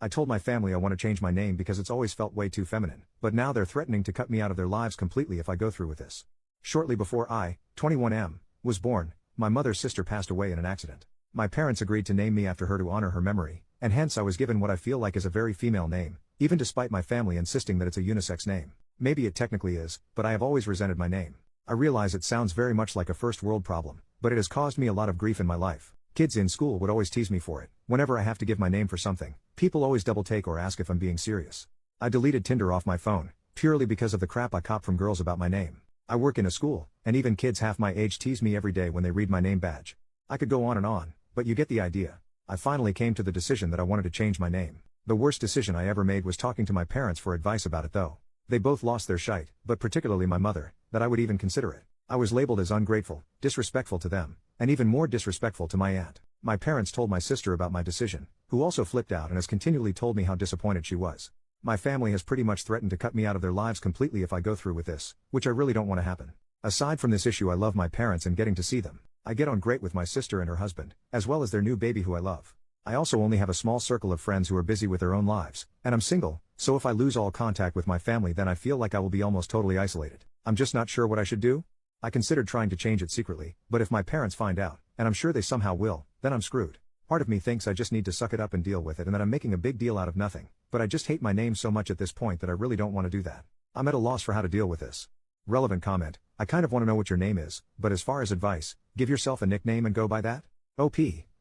I told my family I want to change my name because it's always felt way too feminine, but now they're threatening to cut me out of their lives completely if I go through with this. Shortly before I, 21M, was born, my mother's sister passed away in an accident. My parents agreed to name me after her to honor her memory, and hence I was given what I feel like is a very female name, even despite my family insisting that it's a unisex name. Maybe it technically is, but I have always resented my name. I realize it sounds very much like a first world problem, but it has caused me a lot of grief in my life. Kids in school would always tease me for it. Whenever I have to give my name for something, people always double take or ask if I'm being serious. I deleted Tinder off my phone, purely because of the crap I cop from girls about my name. I work in a school, and even kids half my age tease me every day when they read my name badge. I could go on, but you get the idea. I finally came to the decision that I wanted to change my name. The worst decision I ever made was talking to my parents for advice about it though. They both lost their shite, but particularly my mother, that I would even consider it. I was labeled as ungrateful, disrespectful to them, and even more disrespectful to my aunt. My parents told my sister about my decision, who also flipped out and has continually told me how disappointed she was. My family has pretty much threatened to cut me out of their lives completely if I go through with this, which I really don't want to happen. Aside from this issue, I love my parents and getting to see them. I get on great with my sister and her husband, as well as their new baby who I love. I also only have a small circle of friends who are busy with their own lives, and I'm single, so if I lose all contact with my family then I feel like I will be almost totally isolated. I'm just not sure what I should do. I considered trying to change it secretly, but if my parents find out, and I'm sure they somehow will, then I'm screwed. Part of me thinks I just need to suck it up and deal with it and that I'm making a big deal out of nothing, but I just hate my name so much at this point that I really don't want to do that. I'm at a loss for how to deal with this. Relevant comment, I kind of want to know what your name is, but as far as advice, give yourself a nickname and go by that? OP,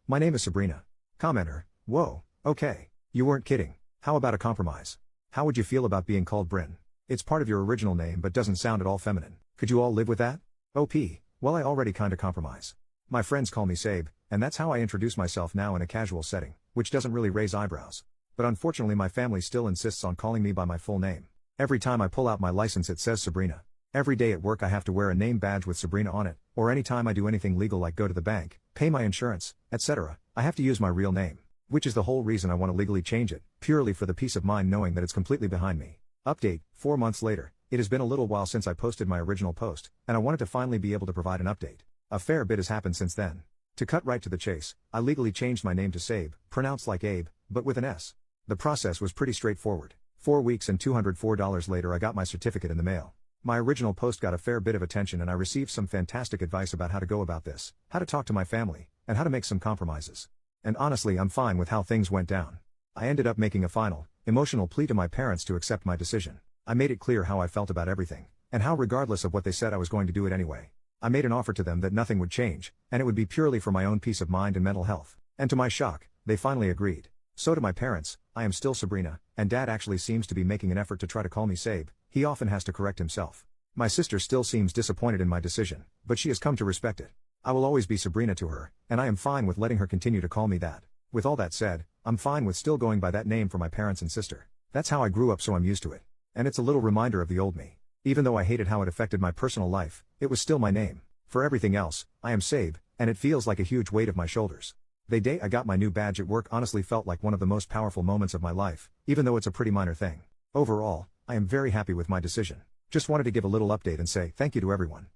my name is Sabrina. Commenter, whoa, okay. You weren't kidding. How about a compromise? How would you feel about being called Bryn? It's part of your original name but doesn't sound at all feminine. Could you all live with that? OP, well I already kinda compromise. My friends call me Sabe, and that's how I introduce myself now in a casual setting, which doesn't really raise eyebrows. But unfortunately my family still insists on calling me by my full name. Every time I pull out my license it says Sabrina. Every day at work I have to wear a name badge with Sabrina on it, or anytime I do anything legal like go to the bank, pay my insurance, etc., I have to use my real name. Which is the whole reason I want to legally change it, purely for the peace of mind knowing that it's completely behind me. Update, 4 months later, it has been a little while since I posted my original post, and I wanted to finally be able to provide an update. A fair bit has happened since then. To cut right to the chase, I legally changed my name to Sabe, pronounced like Abe, but with an S. The process was pretty straightforward. 4 weeks and $204 later I got my certificate in the mail. My original post got a fair bit of attention and I received some fantastic advice about how to go about this, how to talk to my family, and how to make some compromises. And honestly I'm fine with how things went down. I ended up making a final, emotional plea to my parents to accept my decision. I made it clear how I felt about everything, and how regardless of what they said I was going to do it anyway. I made an offer to them that nothing would change, and it would be purely for my own peace of mind and mental health. And to my shock, they finally agreed. So to my parents, I am still Sabrina, and Dad actually seems to be making an effort to try to call me Sabe. He often has to correct himself. My sister still seems disappointed in my decision, but she has come to respect it. I will always be Sabrina to her, and I am fine with letting her continue to call me that. With all that said, I'm fine with still going by that name for my parents and sister. That's how I grew up, so I'm used to it. And it's a little reminder of the old me. Even though I hated how it affected my personal life, it was still my name. For everything else, I am Sabe, and it feels like a huge weight off my shoulders. The day I got my new badge at work honestly felt like one of the most powerful moments of my life, even though it's a pretty minor thing. Overall, I am very happy with my decision. Just wanted to give a little update and say thank you to everyone.